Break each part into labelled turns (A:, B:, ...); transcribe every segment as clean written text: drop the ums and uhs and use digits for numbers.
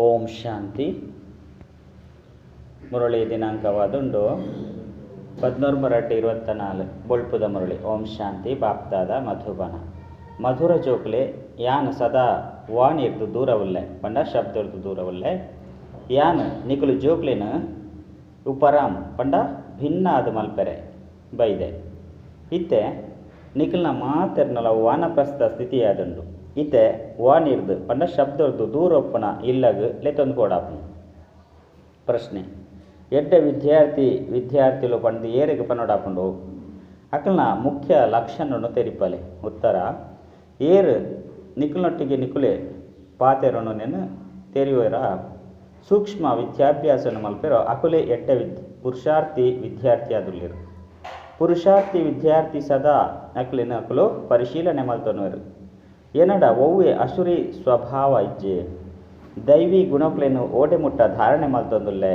A: ಓಂ ಶಾಂತಿ. ಮುರಳಿ ದಿನಾಂಕವಾದುಂಡು 11/2/24 ಬೊಳ್ಪುದ ಮುರಳಿ. ಓಂ ಶಾಂತಿ. ಬಾಪ್ದಾದ ಮಧುಬನ ಮಧುರ ಜೋಕ್ಲೆ ಯಾನ್ ಸದಾ ವಾಣಿ ಇರ್ದು ದೂರವಲ್ಲೇ ಪಂಡ ಶಬ್ದ ಇರ್ದು ದೂರವಲ್ಲೇ ಯಾನ್ ನಿಕುಲು ಜೋಕ್ಲೆನ ಉಪರಾಮ್ ಪಂಡ ಭಿನ್ನ ಆದ ಮಲ್ಪೆರೆ ಬೈದೆ ಇತ್ತೆ ನಿಖಿಲ್ನ ಮಾತೆರ್ನಲ ವಾನಪ್ರಸ್ಥ ಸ್ಥಿತಿಯಾದುಂಡು. ಇತ್ತೆ ವಾಣಿರ್ದು ಪಂಡ ಶಬ್ದರ್ದು ದೂರೊಪ್ಪನ ಇಲ್ಲಗ್ ಲೆತ್ತೊಂದು ಕೊಡಾಪನು. ಪ್ರಶ್ನೆ: ಎಡ್ಡೆ ವಿದ್ಯಾರ್ಥಿಲು ಪಂಡ ಏರಿಗೆ ಪನ್ನೋಡಾಪುಂಡು ಅಕಲ್ನ ಮುಖ್ಯ ಲಕ್ಷಣನು ತೆರಿಪಲೆ. ಉತ್ತರ: ಏರು ನಿಖಿಲ್ನೊಟ್ಟಿಗೆ ನಿಖುಲೆ ಪಾತೆರನು ನೆನು ತೆರೆಯುವರ ಸೂಕ್ಷ್ಮ ವಿದ್ಯಾಭ್ಯಾಸನ ಮಲ್ಪೆರೋ ಅಕುಲೆ ಎಡ್ಡೆ ಪುರುಷಾರ್ಥಿ ವಿದ್ಯಾರ್ಥಿ ಆದುಲ್ಲಿರು. ಪುರುಷಾರ್ಥಿ ವಿದ್ಯಾರ್ಥಿ ಸದಾ ಅಕಲಿನ ಅಕಲು ಪರಿಶೀಲನೆ ಮಲ್ತೊನುವರು. ಏನಡ ಒವ್ವೆ ಅಸುರಿ ಸ್ವಭಾವ ಇಜ್ಜೆ ದೈವಿ ಗುಣಕ್ಲೇನು ಓಡೆ ಮುಟ್ಟ ಧಾರಣೆ ಮಲ್ತೊಂದುಲ್ಲೆ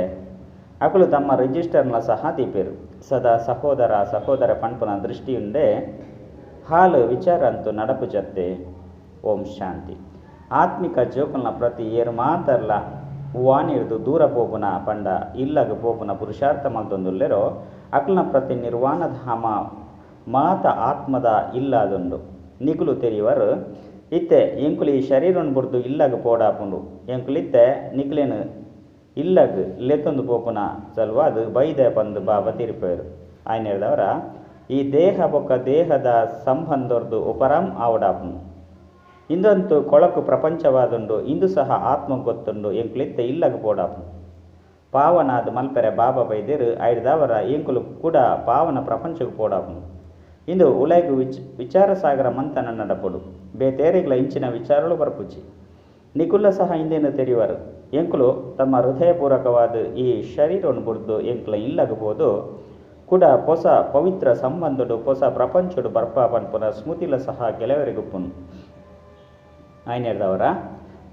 A: ಅಕಲು ತಮ್ಮ ರಿಜಿಸ್ಟರ್ನ ಸಹ ದೀಪೇರು. ಸದಾ ಸಹೋದರ ಪಂಪನ ದೃಷ್ಟಿಯುಂಡೆ ಹಾಲು ವಿಚಾರ ಅಂತೂ ನಡಪು ಜತ್ತೆ. ಓಂ ಶಾಂತಿ. ಆತ್ಮಿಕ ಜೋಕಲ್ನ ಪ್ರತಿ ಏರು ಮಾತರ್ಲ ವಾಣಿರ್ದು ದೂರ ಪೋಪುನ ಪಂಡ ಇಲ್ಲಗ ಪೋಪುನ ಪುರುಷಾರ್ಥ ಮಲ್ತೊಂದುಲ್ಲೆರೋ ಅಕಲ್ನ ಪ್ರತಿ ನಿರ್ವಾಣಧಾಮ ಮಾತ ಆತ್ಮದ ಇಲ್ಲಾದುಂಡು ನಿಕುಲು ತೆರಿಯುವರು. ಇತ್ತೆ ಎಂಕುಲು ಈ ಶರೀರನ್ ಬುರ್ದು ಇಲ್ಲಗ ಪೋಡಾಪುಂಡು ಎಂಕುಲಿತ್ತೆ ನಿಕುಲೇನು ಇಲ್ಲಗ್ ಲೆತ್ತೊಂದು ಪೋಪುನ ಸಲುವಾದು ಬೈದೆ ಬಂದು ಬಾಬಾ ತಿರುಪೇರು. ಆಯ್ನ ಹೇಳಿದವರ ಈ ದೇಹ ಬೊಕ್ಕ ದೇಹದ ಸಂಬಂಧರ್ದು ಉಪರಾಮ್ ಆವಡಾಪುನು. ಇಂದಂತೂ ಕೊಳಕು ಪ್ರಪಂಚವಾದುಂಡು ಇಂದು ಸಹ ಆತ್ಮ ಗೊತ್ತುಂಡು ಎಂಕುಲಿತ್ತೆ ಇಲ್ಲಗ ಪೋಡಾಪುನು. ಪಾವನಾದ ಮಲ್ಪೆರೆ ಬಾಬಾ ಬೈದೇರು ಆಯ್ದವರ ಎಂಕುಲು ಕೂಡ ಪಾವನ ಪ್ರಪಂಚಕ್ಕೆ ಪೋಡಾಪುನು. ಇಂದು ಉಲೈಗು ವಿಚಾರ ಸಾಗರ ಮಂತನ ನಡಪೊಡು ಬೇತೇರಿಗಳ ಇಂಚಿನ ವಿಚಾರಗಳು ಬರ್ಪುಚ್ಚಿ ನಿಕುಲ್ಲ ಸಹ ಹಿಂದೇನು ತೆರೆಯುವರು. ಎಂಕುಲು ತಮ್ಮ ಹೃದಯಪೂರ್ವಕವಾದ ಈ ಶರೀರವನ್ನು ಬುಡ್ದು ಎಂಕುಲ ಇಲ್ಲಗಬಹುದು ಕೂಡ ಹೊಸ ಪವಿತ್ರ ಸಂಬಂಧಡು ಹೊಸ ಪ್ರಪಂಚಡು ಬರ್ಪ ಪನ್ಪುನ ಸ್ಮೃತಿಲ ಸಹ ಕೆಲವರಿಗುಪ್ಪುನು. ಆಯ್ನೆಡ್ದವರ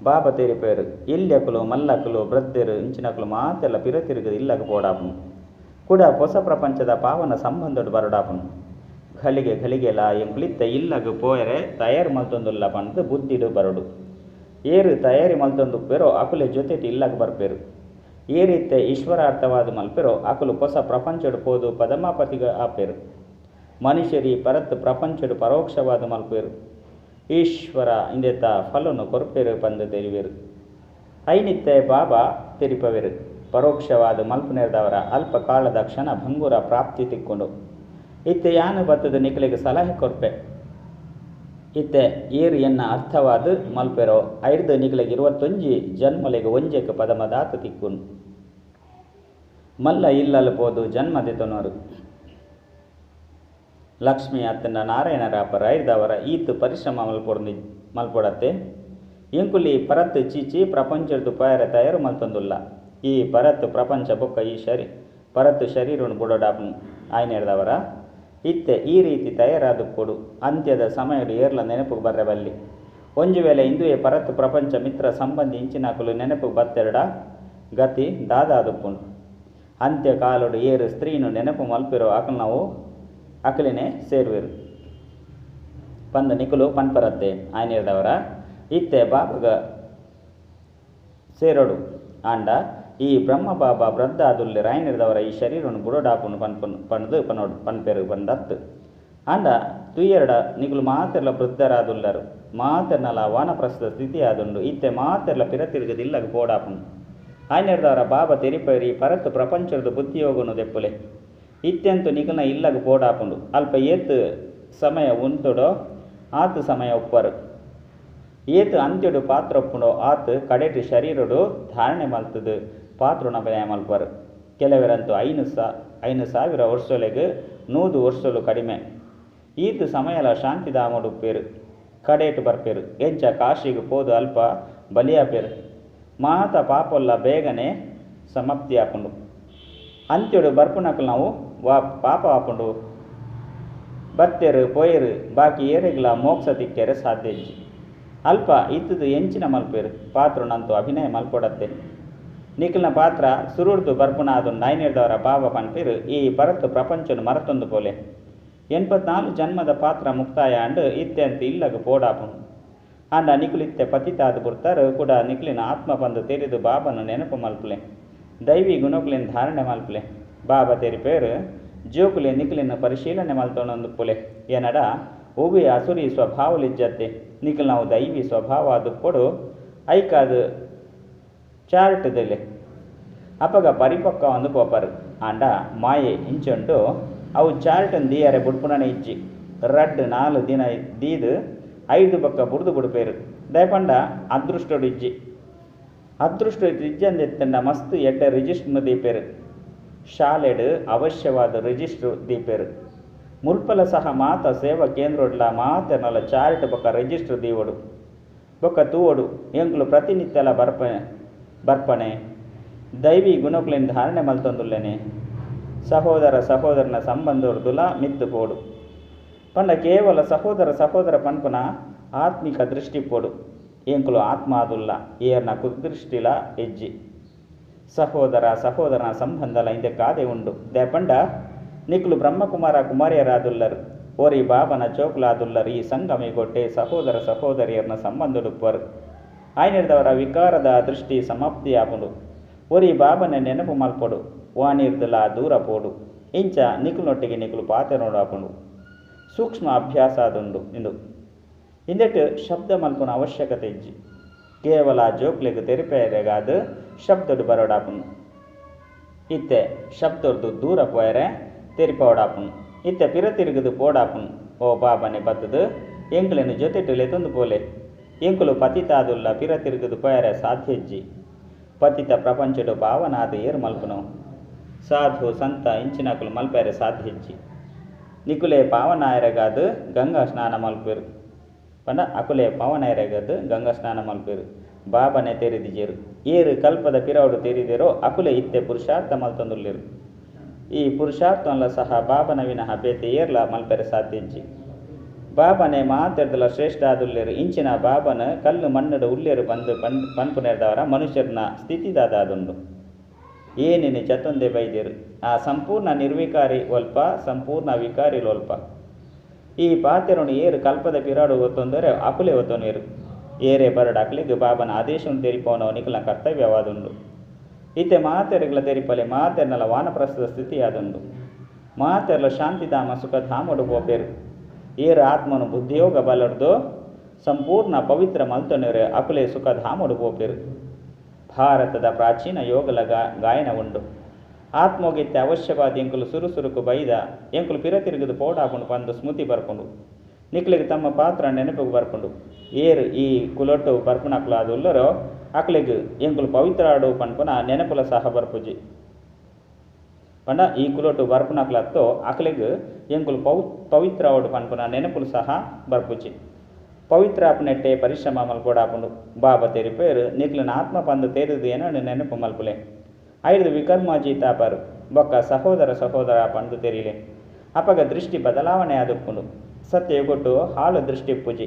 A: ಬಾಬಾ ತೆರಿಪೇರು ಇಲ್ಯಕುಲು ಮಲ್ಲಕುಲು ಬ್ರದ್ದೆರು ಇಂಚಿನಕುಲು ಮಾತೆಲ್ಲ ಪಿರತಿರುಗದು ಇಲ್ಲಗ ಪೋಡಾಪುನು ಕೂಡ ಹೊಸ ಪ್ರಪಂಚದ ಪಾವನ ಸಂಬಂಧಡು ಬರಡಾಪುನು. ಘಳಿಗೆಲ ಎಂಕುಲಿತ್ತ ಇಲ್ಲಗ ಪೋಯರೆ ತಯಾರು ಮಲ್ತೊಂದುಲ್ಲ ಪಂದು ಬುದ್ಧಿಡು ಬರಡು. ಏರು ತಯಾರಿ ಮಲ್ತೊಂದುಪ್ಪೆರೋ ಅಕುಲೆ ಜೊತೆಟಿ ಇಲ್ಲಗ ಬರ್ಪೇರು. ಏರಿತ್ತೆ ಈಶ್ವರಾರ್ಥವಾದ ಮಲ್ಪೆರೋ ಅಕುಲು ಹೊಸ ಪ್ರಪಂಚಡು ಪೋದು ಪದಮಾಪತಿಗ ಆಪೇರು. ಮನುಷ್ಯರಿ ಪರತ್ ಪ್ರಪಂಚಡು ಪರೋಕ್ಷವಾದ ಮಲ್ಪೇರು. ಈಶ್ವರ ಇಂದೆತ್ತ ಫಲನು ಕೊರ್ಪೇರು ಪಂದು ತೆರಿವೇರು. ಐನಿತ್ತೆ ಬಾಬಾ ತೆರಿಪವೇರು. ಪರೋಕ್ಷವಾದ ಮಲ್ಪು ನೆರೆದವರ ಅಲ್ಪ ಕಾಲದ ಕ್ಷಣ ಭಂಗುರ ಪ್ರಾಪ್ತಿ ತಿಕ್ಕೊಂಡು ಇತ್ತೆ ಯಾನು ಬತ್ತದ ನಿಖಲಿಗೆ ಸಲಹೆ ಕೊರ್ಪೆ. ಇತ್ತೆ ಏರು ಎನ್ನ ಅರ್ಥವಾದ ಮಲ್ಪೆರೋ ಐದು ನಿಖಲಿಗೆ 21 ಜನ್ಮಲೆಗೆ ಒಂಜೆಕ ಪದಮದಾತ ತಿಕ್ಕುನು ಮಲ್ಲ ಇಲ್ಲಲು ಪೋದು ಜನ್ಮದೆತನೋರು. ಲಕ್ಷ್ಮಿ ಅತ್ತನ ನಾರಾಯಣರಾಪರ ಐದವರ ಈತು ಪರಿಶ್ರಮ ಮಲ್ಪೊಡತ್ತೆ ಎಂಕುಲಿ ಪರತ್ ಚೀಚಿ ಪ್ರಪಂಚದ ಪಾಯರ ತಯಾರು ಮಲ್ತೊಂದುಲ್ಲ. ಈ ಪರತ್ ಪ್ರಪಂಚ ಬೊಕ್ಕ ಈ ಪರತ್ ಶರೀರನು ಬುಡೋಡಾಪನು. ಆಯ್ನ ಹೇಳಿದವರ ಇತ್ತೆ ಈ ರೀತಿ ತಯಾರಾದ ಕೊಡು ಅಂತ್ಯದ ಸಮಯಡು ಏರ್ಲ ನೆನಪುಗೆ ಬರ್ರೆ ಬಲ್ಲಿ. ಒಂಜು ವೇಳೆ ಇಂದುವೆ ಪರತ್ ಪ್ರಪಂಚ ಮಿತ್ರ ಸಂಬಂಧಿ ಇಂಚಿನಾಕುಲು ನೆನಪುಗೆ ಬತ್ತೆರಡ ಗತಿ ದಾದಾದುಪ್ಪುಂಡು. ಅಂತ್ಯ ಕಾಲುಡು ಏರು ಸ್ತ್ರೀನು ನೆನಪು ಮಲ್ಪಿರೋ ಅಕಲು ನಾವು ಅಕಲಿನೇ ಸೇರುವೆರು ಪಂದು ನಿಕುಲು ಪನ್ಪರತ್ತೆ. ಆಯ್ನ ಹೇಳಿದವರ ಇತ್ತೆ ಬಾಬಾಗ ಸೇರೋಡು ಆಂಡ ಈ ಬ್ರಹ್ಮ ಬಾಬಾ ವೃದ್ಧ ಆದುಲ್ಲೆ ರಾಯನಿರ್ದವರ ಈ ಶರೀರವನ್ನು ಬುಡೋಡಾಪುನು ಪಂದು ಪನ್ಪೆರು ಬಂದತ್ತು ಆಂಡ ತುಯ್ಯರಡ ನಿಕುಲು ಮಾತೆರ್ಲ ವೃದ್ಧರಾದುಲ್ಲರು ಮಾತೆರ್ನಲ ವಾನಪ್ರಸ್ಥ ಸ್ಥಿತಿ ಆದುಂಡು ಇತ್ತೆ ಮಾತೆರ್ಲ ಪಿರತಿರುಗದಿಲ್ಲಗ ಪೋಡಾಪುನು. ಆಯ್ನಿರ್ದವರ ಬಾಬಾ ತೆರಿಪೇರಿ ಪರತ್ತು ಪ್ರಪಂಚದ ಬುದ್ಧಿಯೋಗನು ದೆಪ್ಪುಲೆ ಇತ್ತೆಂತು ನಿಕಲ್ನ ಇಲ್ಲಗ ಪೋಡಾಪುಂಡು. ಅಲ್ಪ ಏತು ಸಮಯ ಉಂತುಡೋ ಆತು ಸಮಯ ಒಪ್ಪರು. ಏತು ಅಂತ್ಯಡು ಪಾತ್ರ ಒಪ್ಪುಂಡೋ ಆತು ಕಡೆಟು ಶರೀರಡು ಧಾರಣೆ ಮಲ್ತದು ಪಾತ್ರನ ಅಭಿನಯ ಮಲ್ಪರು. ಕೆಲವರಂತೂ 5,000 ವರ್ಷಲೆಗೆ 100 ವರ್ಷಲು ಕಡಿಮೆ ಈತು ಸಮಯಲ ಶಾಂತಿಧಾಮಡು ಉಪ್ಪೇರು ಕಡೆಟು ಬರ್ಪೇರು. ಎಂಚ ಕಾಶಿಗೆ ಪೋದು ಅಲ್ಪ ಬಲಿಯಾಪೇರು ಮಾತ ಪಾಪೊಲ್ಲ ಬೇಗನೆ ಸಮಾಪ್ತಿ ಆಪುಂಡು. ಅಂತ್ಯಡು ಬರ್ಪುನಕಲು ನಾವು ಪಾಪ ಆಪುಂಡು ಬತ್ತೇರು ಪೊಯರು ಬಾಕಿ ಏರೆಗ್ಲ ಮೋಕ್ಷ ತಿಕ್ಕೇರೆ ಸಾಧ್ಯ ಇಜ್ಜಿ ಅಲ್ಪ ಇತ್ತದು ಎಂಚಿನ ಮಲ್ಪೇರು ಪಾತ್ರನಂತೂ ಅಭಿನಯ ಮಲ್ಪೊಡತ್ತೆ. ನಿಖಿಲ್ನ ಪಾತ್ರ ಸುರುಡ್ದು ಬರ್ಪುನ ಅದನ್ನು ನಾಯ್ನಿಡ್ದವರ ಬಾಬಾ ಪನ್ಪೇರು ಈ ಪರತ್ತು ಪ್ರಪಂಚನು ಮರತೊಂದು ಪೋಲೆ 84 ಜನ್ಮದ ಪಾತ್ರ ಮುಕ್ತಾಯ ಅಂಡು ಇತ್ತೆಂತ ಇಲ್ಲಗ ಪೋಡಾಪುನು. ಆಂಡ ನಿಕುಲಿತ್ತೆ ಪತಿತಾದ ಬಿಡ್ತಾರೆ ಕೂಡ ನಿಕ್ಲಿನ ಆತ್ಮ ಬಂದು ತೆರೆದು ಬಾಬನ ನೆನಪು ಮಲ್ಪಲೆ ದೈವಿ ಗುಣಕುಲಿನ ಧಾರಣೆ ಮಲ್ಪಲೆ ಬಾಬಾ ತೆರಿಪೇರು ಜೋಕುಲೆ ನಿಖಿಲಿನ ಪರಿಶೀಲನೆ ಮಲ್ತೊಂದು ಪುಲೆ ಏನಡ ಒಬ್ಬಿ ಅಸುರಿ ಸ್ವಭಾವಲಿಜ್ಜತ್ತೆ ನಿಖಿಲ್ ನಾವು ದೈವಿ ಸ್ವಭಾವ ಅದು ಕೊಡು ಐಕಾದು ಚಾರ್ಟ್ದಲ್ಲಿ ಅಪ್ಪಗ ಪರಿಪಕ್ವ ಒಂದು ಪೋಪರು ಆಂಡ ಮಾಯೆ ಇಂಚುಂಟು ಅವು ಚಾರ್ಟನ್ ದೀಯರೆ ಬುಡ್ಪುಣನೆ ಇಜ್ಜಿ ರಡ್ 4 ದಿನ ದೀದು 5 ಬಕ್ಕ ಬುಡ್ದು ಬುಡ್ಪೇರು ದಯಪಂಡ ಅದೃಷ್ಟೋಡು ಇಜ್ಜಿ ಅದೃಷ್ಟ ಇಜ್ಜಂದೆತ್ತಂಡ ಮಸ್ತ್ ಎಡ್ಡ ರಿಜಿಸ್ಟ್ರ್ ದೀಪೇರು ಶಾಲೆಡ್ ಅವಶ್ಯವಾದ ರಿಜಿಸ್ಟ್ರ್ ದೀಪೇರು ಮುಲ್ಪಲ ಸಹ ಮಾತ ಸೇವಾ ಕೇಂದ್ರಡ್ಲ ಮಾತನಲ ಚಾರ್ಟ್ ಬೊಕ್ಕ ರಿಜಿಸ್ಟ್ರ್ ದೀವಡು ಬೊಕ್ಕ ತೂವಡು ಎಂಕ್ಲು ಪ್ರತಿನಿತ್ಯಲ ಬರ್ಪಣೆ ದೈವಿ ಗುಣಕುಲಿನ ಧಾರಣೆ ಮಲ್ತೊಂದುಲ್ಲೇನೆ ಸಹೋದರ ಸಹೋದರನ ಸಂಬಂಧರ್ದುಲ ಮಿತ್ತು ಪೋಡು ಪಂಡ ಕೇವಲ ಸಹೋದರ ಪಂಪನ ಆತ್ಮಿಕ ದೃಷ್ಟಿ ಪೋಡು ಎಂಕ್ಲು ಆತ್ಮ ಆದುಲ್ಲ ಏರ್ನ ಕುದೃಷ್ಟಿಲ ಎಜ್ಜಿ ಸಹೋದರನ ಸಂಬಂಧಲ ಹಿಂದೆ ಕಾದೆ ಉಂಡು ದೇಪಂಡ ನಿಕ್ಲು ಬ್ರಹ್ಮಕುಮಾರ ಕುಮಾರಿಯರಾದುಲ್ಲರು ಓರಿ ಬಾಬನ ಚೋಕ್ಲಾದುಲ್ಲರು ಈ ಸಂಗಮಿಗೊಟ್ಟೆ ಸಹೋದರಿಯರ್ನ ಸಂಬಂಧಡುಪ್ಪರು ಆಯ್ನಿರ್ದವರ ವಿಕಾರದ ದೃಷ್ಟಿ ಸಮಾಪ್ತಿಯಾಪುಂಡು ಓರಿ ಬಾಬನ ನೆನಪು ಮಲ್ಪಡು ವಾಣಿರ್ದಲ ದೂರ ಪೋಡು ಇಂಚ ನಿಕ್ಲೊಟ್ಟಿಗೆ ನಿಕ್ಲು ಪಾತೆ ನೋಡಾಪುಂಡು ಸೂಕ್ಷ್ಮ ಅಭ್ಯಾಸ ಅದುಂಡು ಇಂದು ಇಂದೆಟ್ಟು ಶಬ್ದ ಮಲ್ಪುನ ಅವಶ್ಯಕತೆ ಇಜ್ಜಿ ಕೇವಲ ಜೋಕ್ಲೆಗ್ ತೆರಿಪೆರೆಗಾದ ಶಬ್ದಡು ಬರೋಡಾಪುನು ಇತ್ತೆ ಶಬ್ದರ್ದು ದೂರ ಪೋಯರೆ ತೆರಿಪೋಡಾಪುನು ಇತ್ತೆ ಪಿರ ತಿರುಗದು ಪೋಡಾಪುನು ಓ ಬಾಬನೆ ಬತ್ತದು ಎಂಕ್ಲೆನು ಜೊತೆಟು ಲೆತೊಂದು ಪೋಲೆ ಎಂಕುಲು ಪತಿತಾದುಲ್ಲ ಪಿರ ತಿರುಗದು ಪೋಯರೆ ಸಾಧ್ಯಜ್ಜಿ ಪತಿತ ಪ್ರಪಂಚಡು ಭಾವನಾದ ಏರು ಮಲ್ಪುನು ಸಾಧು ಸಂತ ಇಂಚಿನಕುಲು ಮಲ್ಪೆರೆ ಸಾಧ್ಯಜ್ಜಿ ನಿಕುಲೆ ಪಾವನಾಯರೆಗಾದ ಗಂಗಾ ಸ್ನಾನ ಮಲ್ಪೇರು ಪಂಡ ಅಕುಲೆ ಪಾವನಾಯರೆಗಾದ ಗಂಗಾ ಸ್ನಾನ ಮಲ್ಪೇರು ಬಾಬನೆ ತೆರೆದಿಜೇರು ಏರು ಕಲ್ಪದ ಪಿರವಡು ತೆರಿದಿರೋ ಅಕುಲೆ ಇತ್ತೆ ಪುರುಷಾರ್ಥ ಮಲ್ತೊಂದುಲ್ಲೇರು ಈ ಪುರುಷಾರ್ಥಲ್ಲ ಸಹ ಬಾಬನ ವಿನಃ ಬೇತೆ ಏರ್ಲ ಮಲ್ಪೆರೆ ಸಾಧ್ಯಜ್ಜಿ ಬಾಬನೆ ಮಾತೆರ್ದಲ ಶ್ರೇಷ್ಠ ಆದುಲ್ಲೇರು ಇಂಚಿನ ಬಾಬನ ಕಲ್ಲು ಮಣ್ಣಡು ಉಲ್ಲೇರು ಬಂದು ಪನ್ಪುನೆರ್ದವರ ಮನುಷ್ಯರನ್ನ ಸ್ಥಿತಿದಾದುಂಡು ಏನೇನೆ ಚತೊಂದೆ ಬೈದೇರು ಆ ಸಂಪೂರ್ಣ ನಿರ್ವಿಕಾರಿ ಒಲ್ಪ ಸಂಪೂರ್ಣ ವಿಕಾರಿ ಲೋಲ್ಪ ಈ ಪಾತೆರನು ಏರು ಕಲ್ಪದ ಪಿರಾಡು ಒತ್ತೊಂದರೆ ಅಕುಲೆ ಒತ್ತೊನೇರು ಏರೆ ಬರಡು ಅಕ್ಲಿಗೆ ಬಾಬನ ಆದೇಶವನ್ನು ತೆರಿಪವನು ನಿಖಲ ಕರ್ತವ್ಯವಾದುಂಡು ಇತ್ತೆ ಮಾತೆರೆಗಳ ತೆರಿಪಲೆ ಮಾತೆರ್ನಲ ವಾನಪ್ರಸ್ಥದ ಸ್ಥಿತಿಯಾದುಂಡು ಮಾತೆರ್ಲ ಶಾಂತಿಧಾಮ ಸುಖಧಾಮಡು ಹೋಪೇರು ಏರು ಆತ್ಮನು ಬುದ್ಧಿಯೋಗ ಬಲಡ್ದು ಸಂಪೂರ್ಣ ಪವಿತ್ರ ಮಲ್ತೊನೆರೆ ಅಕುಲೆ ಸುಖಧಾಮಡು ಹೋಪೇರು ಭಾರತದ ಪ್ರಾಚೀನ ಯೋಗಲ ಗಾಯನ ಉಂಡು ಆತ್ಮೋಗಿತ್ತೆ ಅವಶ್ಯವಾದ ಎಂಕುಲು ಸುರುಸುರುಕು ಬೈದ ಎಂಕುಲು ಪಿರ ತಿರುಗದು ಪೋಡಾಕೊಂಡು ಬಂದು ಸ್ಮೃತಿ ಬರ್ಕೊಂಡು ನಿಕ್ಲಿಗೆ ತಮ್ಮ ಪಾತ್ರ ನೆನಪಿಗೆ ಬರ್ಕೊಂಡು ಏರು ಈ ಕುಲೊಟ್ಟು ಬರ್ಪುನಕ್ಲು ಅದುಲ್ಲರೋ ಅಕ್ಲಿಗೆ ಎಂಕುಲು ಪವಿತ್ರ ಆಡು ಪನ್ಪುನ ನೆನಪುಲ ಸಹ ಬರ್ಪುಜಿ ಪಂಡ ಈ ಕುಲೊಟ್ಟು ಬರ್ಪುನಕ್ಲು ಹತ್ತೋ ಅಕ್ಲಿಗೆ ಎಂಕುಲು ಪವಿತ್ರ ಆಡು ಪನ್ಪುನ ನೆನಪುಲು ಸಹ ಬರ್ಪುಜಿ ಪವಿತ್ರ ಅಪ್ನೆಟ್ಟೆ ಪರಿಶ್ರಮ ಮಲ್ಪೋಡಾಪುಂಡು ಬಾಬಾ ತೆರಿಪೇರು ನಿಕ್ಲಿನ ಆತ್ಮ ಪಂದು ತೆರೆದು ಏನೋ ನೆನಪು ಮಲ್ಪುಲೆ ಐದು ವಿಕರ್ಮಾಜಿ ತಾಪರು ಬೊಕ್ಕ ಸಹೋದರ ಪಂದು ತೆರಿಲೆ ಅಪಗ ದೃಷ್ಟಿ ಬದಲಾವಣೆ ಆದುಪ್ಪುಂಡು ಸತ್ಯಗೊಟ್ಟು ಹಾಳು ದೃಷ್ಟಿ ಪೂಜಿ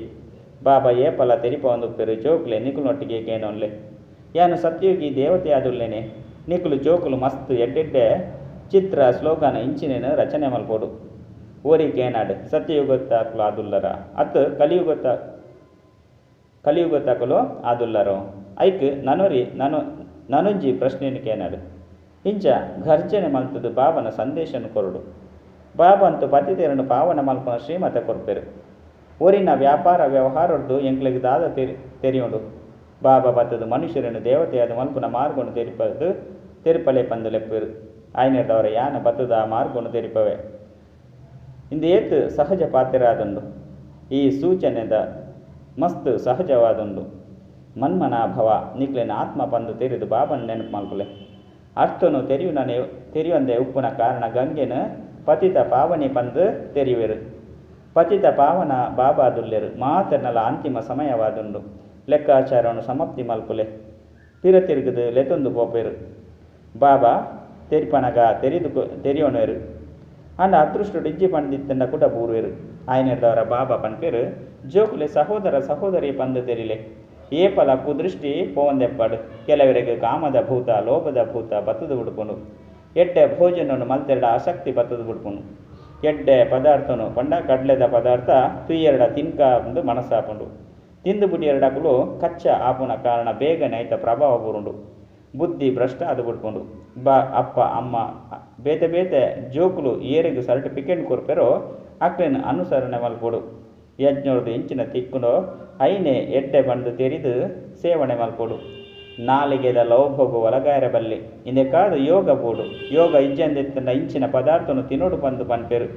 A: ಬಾಬಾ ಏಪಲ ತೆರಿಪ ಒಂದುಪ್ಪೆರು ಜೋಕ್ಲೆ ನಿಕುಲೊಟ್ಟಿಗೆ ಕೇನೊನ್ಲೆ ಯಾನು ಸತ್ಯಯುಗಿ ದೇವತೆ ಆದುಲ್ಲೇನೆ ನಿಕುಲು ಜೋಕುಲು ಮಸ್ತ್ ಎಡ್ಡೆಡ್ಡೆ ಚಿತ್ರ ಸ್ಲೋಗನ ಇಂಚಿನೇನು ರಚನೆ ಮಲ್ಪೋಡು ಓರಿ ಕೇನಾಡು ಸತ್ಯಯುಗತ್ತಾಕಲು ಆದುಲ್ಲರ ಅತ್ತು ಕಲಿಯುಗತ್ತಾಕಲು ಆದುಲ್ಲರೋ ಐಕ್ ನನೊಂಜಿ ಪ್ರಶ್ನೆಯನ್ನು ಕೇನಾಡು ಇಂಚ ಘರ್ಜನೆ ಮಲ್ತದು ಬಾಬನ ಸಂದೇಶನು ಕೊರಡು ಬಾಬಾ ಅಂತೂ ಪತಿತೆರನ್ನು ಪಾವನ ಮಲ್ಪನ ಶ್ರೀಮತ ಕೊರ್ಪೆರು ಓರಿನ ವ್ಯಾಪಾರ ವ್ಯವಹಾರದ್ದು ಎಂಕ್ಲಿಗೆ ದಾದ ತೆರೆಯುಂಡು ಬಾಬಾ ಬತ್ತದು ಮನುಷ್ಯರನ್ನು ದೇವತೆಯಾದ ಮಲ್ಪನ ಮಾರ್ಗವನ್ನು ತೆರಿಪಲೆ ಪಂದು ಲೆಪ್ಪೆರು ಆಯ್ನಿರ್ದವರ ಯಾನ ಬತ್ತದ ಮಾರ್ಗವನ್ನು ತೆರಿಪವೆ ಇಂದು ಏತು ಸಹಜ ಪಾತ್ರರಾದುಂಡು ಈ ಸೂಚನೆದ ಮಸ್ತ್ ಸಹಜವಾದುಂಡು ಮನ್ಮನಾಭವ ನಿಕ್ಲಿನ ಆತ್ಮ ಪಂದು ತೆರೆದು ಬಾಬನ ನೆನಪು ಮಲ್ಪಲೆ ಅರ್ಥನು ತೆರೆಯುವಂದೆ ಉಪ್ಪುನ ಕಾರಣ ಗಂಗೆನ ಪತಿತ ಪಾವನಿ ಪಂದು ತೆರೆಯುವೆರು ಪತಿತ ಪಾವನ ಬಾಬಾದುಲ್ಲೆರು ಮಾತರ್ನಲ ಅಂತಿಮ ಸಮಯವಾದುಂಡು ಲೆಕ್ಕಾಚಾರವನ್ನು ಸಮಾಪ್ತಿ ಮಲ್ಪುಲೆ ಪಿರ ತಿರುಗದು ಲೆತೊಂದು ಪೋಪೇರು ಬಾಬಾ ತೆರಿಪನಗ ತೆರೆಯೋಣರು ಅಂಡ ಅದೃಷ್ಟ ಡಿಜ್ಜಿ ಪಂಡಿತ್ತಂಡ ಕುಟ ಪೂರ್ವೇರು ಆಯ್ನಿರ್ದವರ ಬಾಬಾ ಪನ್ಪೇರು ಜೋಕುಲೆ ಸಹೋದರಿ ಪಂದು ತೆರಿಲೆ ಏಪಲ ಕುದೃಷ್ಟಿ ಪೋವಂದೆಪ್ಪಡು ಕೆಲವರಿಗೆ ಕಾಮದ ಭೂತ ಲೋಭದ ಭೂತ ಬತ್ತದು ಬಿಡ್ಕೊಂಡು ಎಡ್ಡೆ ಭೋಜನವನ್ನು ಮಲ್ತೆರಡ ಆಸಕ್ತಿ ಬತ್ತದು ಬಿಡ್ಕೊಂಡು ಎಡ್ಡೆ ಪದಾರ್ಥನು ಪಂಡ ಕಡ್ಲೆದ ಪದಾರ್ಥ ತುಯ್ಯರಡ ತಿನ್ಕ ಒಂದು ಮನಸ್ಸಾಪುಂಡು ತಿಂದು ಬಿಡಿ ಎರಡಕ್ಕಲು ಕಚ್ಚ ಆಪುನ ಕಾರಣ ಬೇಗನೆ ಐತ ಪ್ರಭಾವ ಬುರುಂಡು ಬುದ್ಧಿ ಭ್ರಷ್ಟ ಅದು ಬಿಡ್ಕೊಂಡು ಬಾ ಅಪ್ಪ ಅಮ್ಮ ಬೇತೆ ಬೇತೆ ಜೋಕುಲು ಏರೆಗೂ ಸರ್ಟಿಫಿಕೇಟ್ ಕೊರ್ಪೆರೋ ಅಕ್ಲೇನು ಅನುಸರಣೆ ಮಲ್ಪೊಡು ಯಜ್ಞೋರ್ದು ಇಂಚಿನ ತಿಕ್ಕುನೋ ಐನೆ ಎಡ್ಡೆ ಬಂದು ತೆರಿದು ಸೇವನೆ ಮಲ್ಪೊಡು ನಾಲಿಗೆದ ಲೌಭೋಗು ಒಲಗಾಯರ ಬಲ್ಲಿ ಇಂದೆ ಕಾದು ಯೋಗ ಬೋಡು ಯೋಗ ಇಜ್ಜಂದೆತ್ತಿನ ಇಂಚಿನ ಪದಾರ್ಥನು ತಿನ್ನೋಡು ಬಂದು ಪನ್ಪೆರು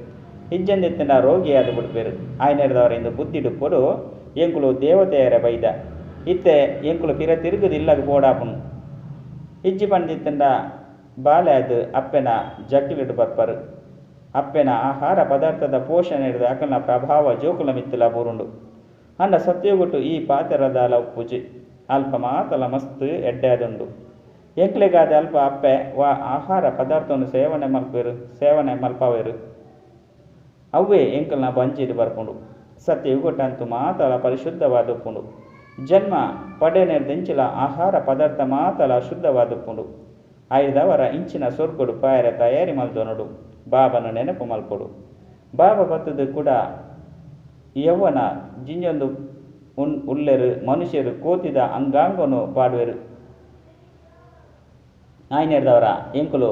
A: ಇಜ್ಜಂದೆತ್ತಿನ ರೋಗಿಯಾದ ಬಿಡ್ಪೆರು ಆಯ್ನೆರದವರ ಇಂದು ಬುದ್ಧಿಡು ಕೊಡು ಎಂಕುಲು ದೇವತೆಯರ ಬೈದ ಇತ್ತೆ ಎಂಕುಲು ಪಿರ ತಿರುಗುದಿಲ್ಲಗ ಬೋಡಾಪುನು ಇಜ್ಜಿ ಪಂಡಿತ್ತಿಂದ ಬಾಲೆ ಅದು ಅಪ್ಪೆನ ಜಗ್ಗಿಲಿಡು ಬರ್ಪರು ಅಪ್ಪೆನ ಆಹಾರ ಪದಾರ್ಥದ ಪೋಷಣೆ ಹಿಡಿದು ಅಕಲ್ನ ಪ್ರಭಾವ ಜೋಕುಲ ಮಿತ್ತಲ ಬೂರುಂಡು ಅಂಡ ಸತ್ಯೋಗುಟ್ಟು ಈ ಪಾತೆರದ ಪೂಜೆ ಅಲ್ಪ ಮಾತಲ ಮಸ್ತ್ ಎಡ್ಡೆದುಂಡು ಎಂಕ್ಲೆಗಾದ ಅಲ್ಪ ಅಪ್ಪೆ ವಾ ಆಹಾರ ಪದಾರ್ಥವನ್ನು ಸೇವನೆ ಮಲ್ಪವೇರು ಅವೇ ಎಂಕಲ್ನ ಬಂಜಿಡು ಬರ್ಪುಂಡು ಸತ್ಯಯುಗುಟ್ಟಂತೂ ಮಾತಲ ಪರಿಶುದ್ಧವಾದುಪ್ಪುಂಡು ಜನ್ಮ ಪಡೆನೆರ್ದಿಂಚಿಲ ಆಹಾರ ಪದಾರ್ಥ ಮಾತಲ ಶುದ್ಧವಾದುಪ್ಪುಂಡು ಐದವರ ಇಂಚಿನ ಸೊರ್ಗೊಡು ಪಾಯರ ತಯಾರಿ ಮಲ್ದೊನಡು ಬಾಬನ ನೆನಪು ಮಲ್ಪೊಡು ಬಾಬಾ ಬತ್ತದು ಕೂಡ ಯವ್ವನ ಜಿಂಜೊಂದು ಉಳ್ಳೆರು ಮನುಷ್ಯರು ಕೋತಿದ ಅಂಗಾಂಗನು ಪಾಡುವೆರು ಆಯ್ನೆರ್ದವರ ಎಂಕುಲು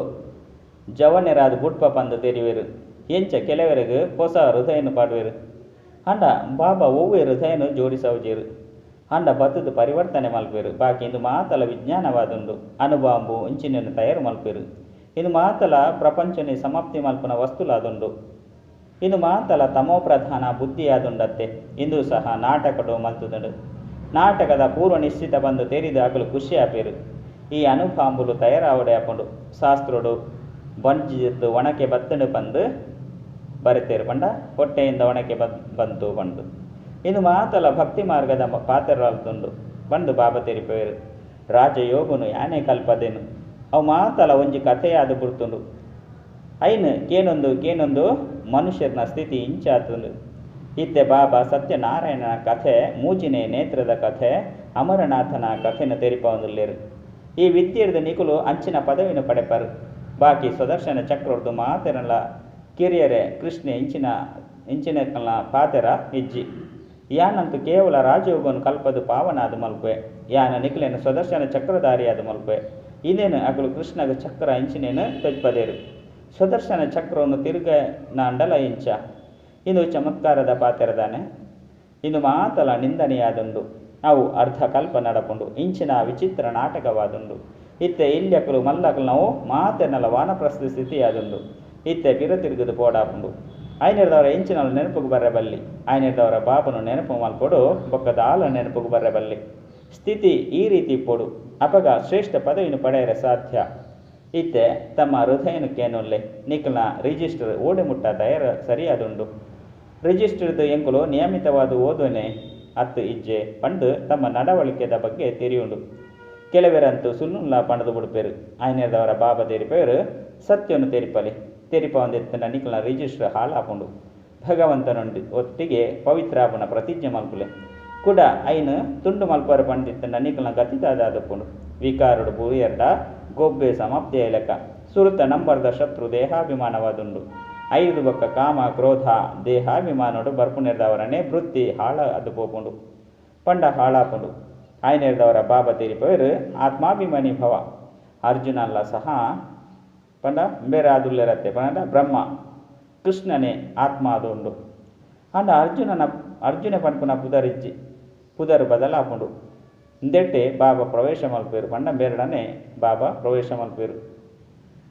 A: ಜವನೆರಾದ ಬುಟ್ಪ ಪಂದು ತೆರಿವೆರು ಎಂಚ ಕೆಲವರೆಗೂ ಹೊಸ ಹೃದಯನು ಪಾಡುವೆರು ಅಂಡ ಬಾಬಾ ಒವ್ವೆ ಹೃದಯನು ಜೋಡಿಸವುಜೇರು ಅಂಡ ಬತ್ತದು ಪರಿವರ್ತನೆ ಮಲ್ಪೇರು ಬಾಕಿ ಇಂದು ಮಾತಲ ವಿಜ್ಞಾನವಾದುಂಡು ಅನುಭಾಂಬು ಇಂಚಿನನ್ನು ತಯಾರು ಮಲ್ಪೇರು ಇದು ಮಾತಲ ಪ್ರಪಂಚನಿ ಸಮಾಪ್ತಿ ಮಲ್ಪನ ವಸ್ತುಲಾದುಂಡು ಇದು ಮಾತಲ ತಮೋ ಪ್ರಧಾನ ಬುದ್ಧಿಯಾದುಂಡತ್ತೆ ಇಂದು ಸಹ ನಾಟಕಡು ಮಲ್ತುದುಂಡು ನಾಟಕದ ಪೂರ್ವ ನಿಶ್ಚಿತ ಬಂದು ತೆರಿದು ಆಗಲು ಖುಷಿ ಆಪೇರು ಈ ಅನುಭಾಂಬುಲು ತಯಾರಾವಡೆ ಹಾಕೊಂಡು ಶಾಸ್ತ್ರೋಡು ಬಂಜಿದ್ದು ಒಣಕೆ ಬತ್ತಡು ಬಂದು ಬರಿತೇರು ಬಂಡ ಹೊಟ್ಟೆಯಿಂದ ಒಣಕೆ ಬಂತು ಬಂದು ಇದು ಮಾತಲ ಭಕ್ತಿ ಮಾರ್ಗದ ಪಾತ್ರರಾಲ್ದುಂಡು ಬಂದು ಬಾಬಾ ತೆರಿಪೇರು ರಾಜಯೋಗುನು ಯಾನೇ ಕಲ್ಪದೇನು ಅವು ಮಾತಲ ಒಂಜಿ ಕಥೆಯಾದ ಬಿಡ್ತುಂಡು ಐನು ಕೇನೊಂದು ಮನುಷ್ಯನ ಸ್ಥಿತಿ ಇಂಚಾತುಂಡು ಇತ್ತೆ ಬಾಬಾ ಸತ್ಯನಾರಾಯಣನ ಕಥೆ ಮೂಜಿನೆ ನೇತ್ರದ ಕಥೆ ಅಮರನಾಥನ ಕಥೆನ ತೆರಿಪೊಂದುಲ್ಲೇರು ಈ ವಿದ್ಯೆರ್ದು ನಿಕುಲು ಅಂಚಿನ ಪದವಿನ ಪಡೆಪರು ಬಾಕಿ ಸುದರ್ಶನ ಚಕ್ರವರ್ದು ಮಾತೆರಲ್ಲ ಕಿರಿಯರೆ ಕೃಷ್ಣ ಇಂಚಿನ ಪಾತೆರ ಇಜ್ಜಿ ಯಾನಂತೂ ಕೇವಲ ರಾಜಯೋಗವನ್ನು ಕಲ್ಪದು ಪಾವನಾದ ಮಲ್ಪೆ ಯಾನ ನಿಖಿಲೇನು ಸುದರ್ಶನ ಚಕ್ರಧಾರಿಯಾದ ಮಲ್ಪೆ ಇದೇನು ಅಗಲು ಕೃಷ್ಣಗ ಚಕ್ರ ಇಂಚಿನೇನು ತೊಜ್ಪದೇರು ಸುದರ್ಶನ ಚಕ್ರವನ್ನು ತಿರುಗ ನಾಂಡಲ ಇಂಚ ಇದು ಚಮತ್ಕಾರದ ಪಾತೆರದಾನೆ ಇದು ಮಾತಲ ನಿಂದನೆಯಾದುಂಡು ಅವು ಅರ್ಧ ಕಲ್ಪ ನಡಪುಂಡು ಇಂಚಿನ ವಿಚಿತ್ರ ನಾಟಕವಾದುಂಡು ಇತ್ತೆ ಇಲ್ಯಕಲು ಮಲ್ಲಕಲು ನಾವು ಮಾತೆನಲ ವಾನಪ್ರಸ್ಥ ಸ್ಥಿತಿಯಾದುಂಡು ಇತ್ತೆ ಪಿರ ತಿರುಗುದು ಪೋಡಾಪುಂಡು ಐನೆರ್ದವರ ಇಂಚಿನಲು ನೆನಪುಗೆ ಬರಬಲ್ಲಿ ಐನೆರ್ದವರ ಬಾಬನು ನೆನಪು ಮಲ್ಪೊಡು ಬೊಕ್ಕದ ಆಲ ನೆನಪುಗೆ ಬರಬಲ್ಲಿ ಸ್ಥಿತಿ ಈ ರೀತಿ ಪೋಡು ಅಪಗ ಶ್ರೇಷ್ಠ ಪದವಿಯನ್ನು ಪಡೆಯರೆ ಸಾಧ್ಯ ಇತ್ತೆ ತಮ್ಮ ಹೃದಯನಕ್ಕೇನುಲ್ಲೆ ನಿಖಲ್ನ ರಿಜಿಸ್ಟರ್ ಓಡಿ ಮುಟ್ಟ ತಯಾರ ಸರಿಯಾದುಂಡು ರಿಜಿಸ್ಟರ್ದು ಎಂಕುಲು ನಿಯಮಿತವಾದ ಓದುವನೆ ಅತ್ತು ಇಜ್ಜೆ ಪಂಡು ತಮ್ಮ ನಡವಳಿಕೆದ ಬಗ್ಗೆ ತೆರಿಯುಂಡು ಕೆಲವರಂತೂ ಸುಳ್ಳುಲ್ಲ ಪಣದು ಬಿಡುಪೇರು ಐನೆರ್ದವರ ಬಾಬಾ ತೆರಿಪೇರು ಸತ್ಯವನ್ನು ತೆರಿಪ ಒಂದೆತ್ತಿನ ನಿಖಲ್ನ ರಿಜಿಸ್ಟರ್ ಹಾಳಾಪುಂಡು ಭಗವಂತನುಂಡು ಒಟ್ಟಿಗೆ ಪವಿತ್ರಾಪುನ ಪ್ರತಿಜ್ಞೆ ಮಲ್ಪುಲೆ ಕೂಡ ಐನು ತುಂಡು ಮಲ್ಪರು ಪಂಡಿತ್ತಿನ ನಿಖಲ್ನ ಗತಿದಾದಪುಂಡು ವಿಕಾರುಡು ಬೂಯರ್ಡ ಗೊಬ್ಬೆ ಸಮಾಪ್ತಿಯ ಲೆಕ್ಕ ಸುರುತ ನಂಬರ್ದ ಶತ್ರು ದೇಹಾಭಿಮಾನವಾದುಂಡು ಐದು ಬೊಕ್ಕ ಕಾಮ ಕ್ರೋಧ ದೇಹಾಭಿಮಾನೋಡು ಬರ್ಪುನೆರ್ದವರನ್ನೇ ವೃತ್ತಿ ಹಾಳ ಅದು ಪೋಪುಂಡು ಪಂಡ ಹಾಳಾಪುಂಡು ಆಯ್ನೆರ್ದವರ ಬಾಬಾ ತೆರಿಪವರು ಆತ್ಮಾಭಿಮಾನಿ ಭವ ಅರ್ಜುನ ಅಲ್ಲ ಸಹ ಪಂಡ ಬೇರೆ ಆದುಲ್ಲೆರತ್ತೆ ಪಂಡ ಬ್ರಹ್ಮ ಕೃಷ್ಣನೇ ಆತ್ಮ ಆದುಂಡು ಅಂಡ ಅರ್ಜುನ ಪಂಪುನ ಪುದರು ಬದಲಾಪುಂಡು ಇಂದೆಟ್ಟೆ ಬಾಬಾ ಪ್ರವೇಶ ಮಲ್ಪೇರು ಪಂಡ ಬೇರಡನೆ ಬಾಬಾ ಪ್ರವೇಶ ಮಲ್ಪೇರು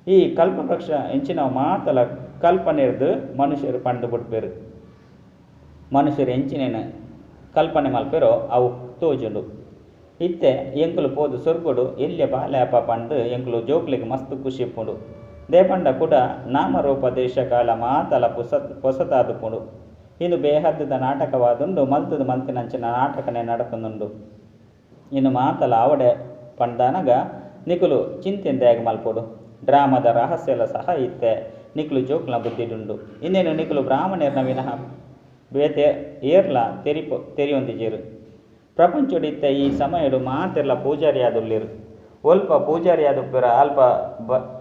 A: ಈ ಕಲ್ಪವೃಕ್ಷ ಎಂಚಿನ ಮಾತಲ ಕಲ್ಪನೆರ್ದು ಮನುಷ್ಯರು ಪಂಡು ಬಿಡ್ಪೇರು ಮನುಷ್ಯರು ಎಂಚಿನೇನು ಕಲ್ಪನೆ ಮಲ್ಪೇರೋ ಅವು ತೋಜುಂಡು ಇತ್ತೆ ಎಂಕುಲು ಪೋದು ಸೊರ್ಗೊಡು ಎಲ್ಯ ಬಾಲ್ಯಾಪ ಪಂಡು ಎಂಕುಲು ಜೋಕ್ಲಿಗೆ ಮಸ್ತ್ ಖುಷಿ ಪುಂಡು ದೇಪಂಡ ಕೂಡ ನಾಮರೂಪದೇಶ ಕಾಲ ಮಾತಲ ಪೊಸತಾದುಪುಂಡು ಇನ್ನು ಬೇಹದ್ದದ ನಾಟಕವಾದುಂಡು ಮಲ್ತದು ಮಲ್ತಿನಂಚಿನ ನಾಟಕನೇ ನಡತುಂದುಂಡು ಇನ್ನು ಮಾತಲ ಆವಡೆ ಪಂಡಾನಗ ನಿಕುಲು ಚಿಂತೆಂದಾಗಿ ಮಲ್ಪೊಡು ಡ್ರಾಮದ ರಹಸ್ಯಲ ಸಹ ಇತ್ತೆ ನಿಕುಲು ಜೋಕ್ಲ ಬುದ್ಧಿಡುಂಡು ಇನ್ನೇನು ನಿಕುಲು ಬ್ರಾಹ್ಮಣರ್ನ ವಿನಃ ಬೇತೆ ಏರ್ಲ ತೆರಿಯೊಂದಿಜೇರು ಪ್ರಪಂಚಡಿತ್ತೆ ಈ ಸಮಯಡು ಮಾತೆರ್ಲ ಪೂಜಾರಿಯಾದುಲ್ಲಿರು ಒಲ್ಪ ಪೂಜಾರಿಯಾದುಪ್ಪೆರ ಅಲ್ಪ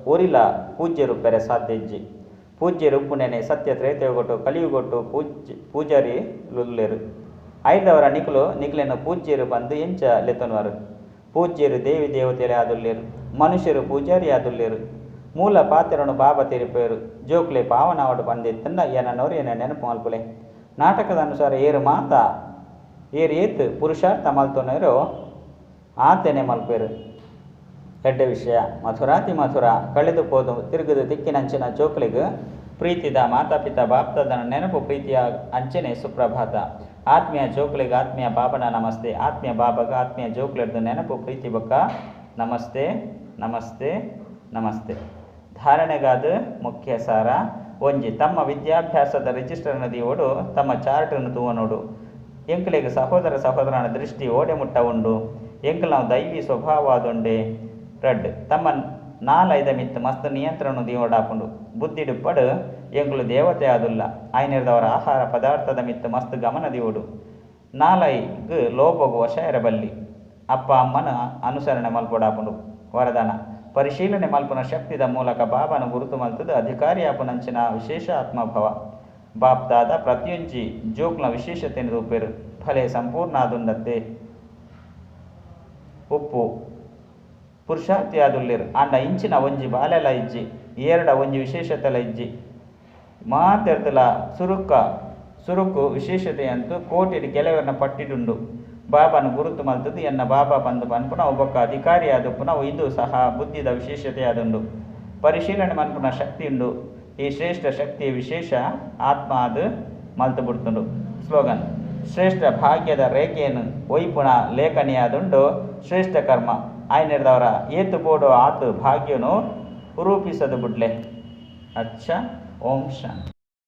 A: ಒರಿಲ ಪೂಜ್ಯರುಪ್ಪೆರೆ ಸಾಧ್ಯಜ್ಜಿ ಪೂಜ್ಯರುಪ್ಪುನೆನೆ ಸತ್ಯ ತ್ರೇತೆಗೊಟ್ಟು ಕಲಿಯುಗೊಟ್ಟು ಪೂಜಾರಿ ಲುಲ್ಲೆರು ಐದವರ ನಿಖಲೇನು ಪೂಜ್ಯರು ಬಂದು ಎಂಚ ಲೆತ್ತನವರು ಪೂಜ್ಯರು ದೇವಿ ದೇವತೆಲೆ ಆದುಲ್ಲೇರು ಮನುಷ್ಯರು ಪೂಜಾರಿ ಆದುಲ್ಲೇರು ಮೂಲ ಪಾತ್ರನು ಬಾಬಾ ತೆರಿಪೇರು ಜೋಕ್ಲೆ ಪಾವನವಾಡು ಬಂದಿತ್ತನ್ನ ಏನನ್ನೋರು ಏನ ನೆನಪು ಮಲ್ಪುಲೆ ನಾಟಕದ ಅನುಸಾರ ಏರು ಮಾತ ಏತು ಪುರುಷಾರ್ಥ ಮಲ್ತೋನರು ಆತೇನೆ ಮಲ್ಪೇರು ಎಡ್ಡ ವಿಷಯ ಮಥುರಾತಿ ಮಥುರ ಕಳೆದು ಹೋದು ತಿರುಗದು ದಿಕ್ಕಿನಂಚಿನ ಜೋಕ್ಲಿಗೆ ಪ್ರೀತಿದ ಮಾತಾಪಿತ ಬಾಪ್ತದನ ನೆನಪು ಪ್ರೀತಿಯ ಅಂಚನೆ ಸುಪ್ರಭಾತ ಆತ್ಮೀಯ ಜೋಕ್ಲಿಗೆ ಆತ್ಮೀಯ ಬಾಬನ ನಮಸ್ತೆ ಆತ್ಮೀಯ ಬಾಬಾಗ ಆತ್ಮೀಯ ಜೋಕ್ಲಿಡ್ದು ನೆನಪು ಪ್ರೀತಿ ಬಕ್ಕ ನಮಸ್ತೆ ನಮಸ್ತೆ ನಮಸ್ತೆ ಧಾರಣೆಗಾದ ಮುಖ್ಯ ಸಾರ ಒಂಜಿ ತಮ್ಮ ವಿದ್ಯಾಭ್ಯಾಸದ ರಿಜಿಸ್ಟರ್ ನದಿಯೋಡು ತಮ್ಮ ಚಾರ್ಟನ್ನು ತೂವನೋಡು ಎಂಕ್ಲೆಗೆ ಸಹೋದರ ಸಹೋದರನ ದೃಷ್ಟಿ ಓಡೆ ಮುಟ್ಟ ಉಂಡು ಎಂಕ್ಲು ನಾವು ದೈವಿ ಸ್ವಭಾವದುಂಡೆ ರಡ್ ತಮ್ಮ ನಾಲೈದ ಮಿತ್ತು ಮಸ್ತ್ ನಿಯಂತ್ರಣ ದಿಯೋಡಾಪುಂಡು ಬುದ್ಧಿಡು ಪಡು ಎಂಕ್ಲು ದೇವತೆ ಆದುಲ್ಲ ಆಯ್ನಿರ್ದವರ ಆಹಾರ ಪದಾರ್ಥದ ಮಿತ್ತು ಮಸ್ತ್ ಗಮನ ದಿಯೋಡು ನಾಲೈಗ್ ಲೋಪಗು ವಶ ಇರಬಲ್ಲಿ ಅಪ್ಪ ಅಮ್ಮನ ಅನುಸರಣೆ ಮಲ್ಪೊಡಾಪುಂಡು ವರದಾನ ಪರಿಶೀಲನೆ ಮಲ್ಪನ ಶಕ್ತಿದ ಮೂಲಕ ಬಾಬಾನ ಗುರುತು ಮಲ್ತದ ಅಧಿಕಾರಿ ಆಪುನಂಚಿನ ವಿಶೇಷ ಆತ್ಮಭವ ಬಾಪ್ದಾದ ಪ್ರತಿಯೊಂಜಿ ಜೋಕ್ನ ವಿಶೇಷತೆಯನ್ನು ರೂಪೇರು ಫಲೆ ಸಂಪೂರ್ಣ ಆದುಂಡತ್ತೆ ಉಪ್ಪು ಪುರುಷಾರ್ಥಿ ಆದುಲ್ಲೇರು ಅಂಡ ಇಂಚಿನ ಒಂಜಿ ಬಾಲೆಲ ಇಜ್ಜಿ ಏರಡ ಒಂಜಿ ವಿಶೇಷತೆಲ ಇಜ್ಜಿ ಮಾತೆರ್ತಲ ಸುರುಕು ವಿಶೇಷತೆ ಅಂತೂ ಕೋಟಿಡ್ ಕೆಲವರನ್ನ ಪಟ್ಟಿಡುಂಡು ಬಾಬಾನ ಗುರುತು ಮಲ್ತದ್ದು ಎನ್ನ ಬಾಬಾ ಬಂದು ಪನ್ಪುನ ಒಬ್ಬೊಕ್ಕ ಅಧಿಕಾರಿ ಆದುಪ್ಪುನ ಇದು ಸಹ ಬುದ್ಧಿದ ವಿಶೇಷತೆ ಆದುಂಡು ಪರಿಶೀಲನೆ ಮನ್ಪುನ ಶಕ್ತಿ ಉಂಡು ಈ ಶ್ರೇಷ್ಠ ಶಕ್ತಿಯ ವಿಶೇಷ ಆತ್ಮ ಅದು ಮಲ್ತು ಬಿಡ್ತುಂಡು ಸ್ಲೋಗನ್ ಶ್ರೇಷ್ಠ ಭಾಗ್ಯದ ರೇಖೆಯನ್ನು ಒಯ್ಪುನ ಲೇಖನಿಯಾದುಂಡು ಶ್ರೇಷ್ಠ ಕರ್ಮ ಆಯ್ನಿರ್ದವರ ಏತು ಬೋಡೋ ಆತು ಭಾಗ್ಯನು ರೂಪಿಸದು ಬಿಡ್ಲೆ ಅಚ್ಚ ಓಂ ಶಾಂತಿ.